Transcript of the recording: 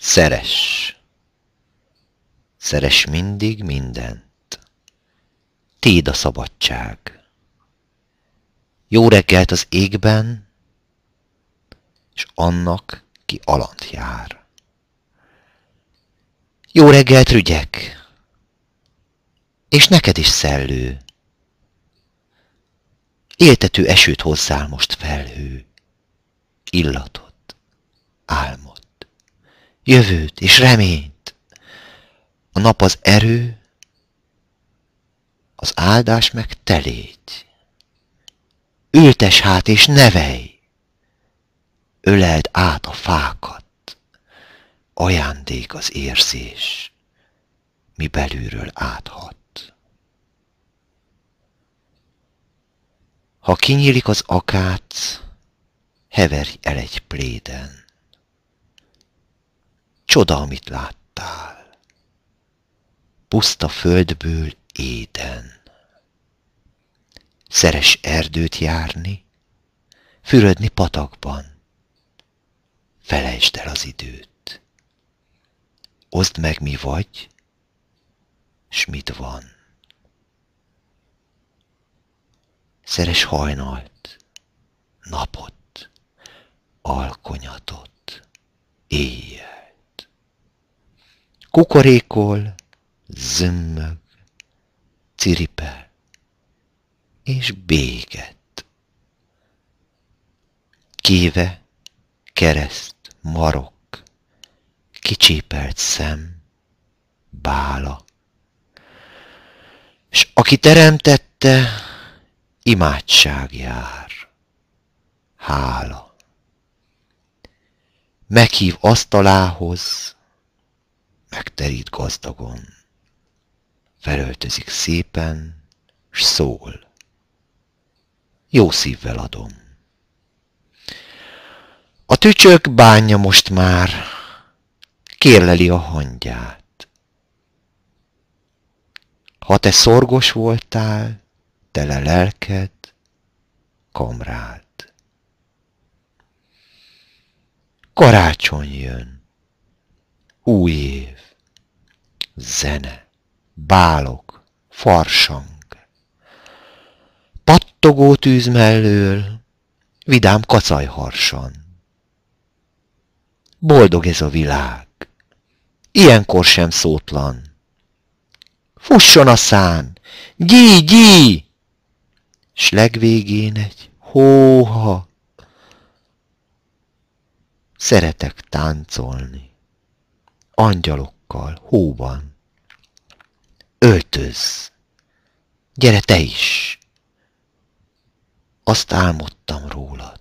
Szeress. Szeress mindig mindent. Tiéd a szabadság. Jó reggelt az égben, és annak, ki alant jár. Jó reggelt, rügyek, és neked is szellő. Éltető esőt hozzál most felhő. Illatot, álmot, jövőt és reményt. A nap az erő, az áldás meg te légy. Ültes hát és nevelj, öleld át a fákat. Ajándék az érzés, mi belülről áthat. Ha kinyílik az akác, heverj el egy pléden. Csoda, amit láttál, puszta földből éden. Szeress erdőt járni, fürödni patakban. Felejtsd el az időt. Oszd meg, mi vagy, s mit van. Szeress hajnalt, napot, alkonyatot, éjjelt. Kukorékol, zümmög, ciripel, és béget. Kéve, kereszt, marok, kicsépelt szem, bála. S aki teremtette, imádság jár, hála. Meghív asztalához, megterít gazdagon, felöltözik szépen, s szól. Jó szívvel adom. A tücsök bánja most már, kérleli a hangyát. Ha te szorgos voltál, tele lelked, kamrád. Karácsony jön, új év, zene, bálok, farsang. Pattogó tűz mellől, vidám kacajharsan. Boldog ez a világ, ilyenkor sem szótlan. Fusson a szán, gyí, gyí! S legvégén egy hóha. Szeretek táncolni, angyalokkal, hóban. Öltözz, gyere te is! Azt álmodtam rólad.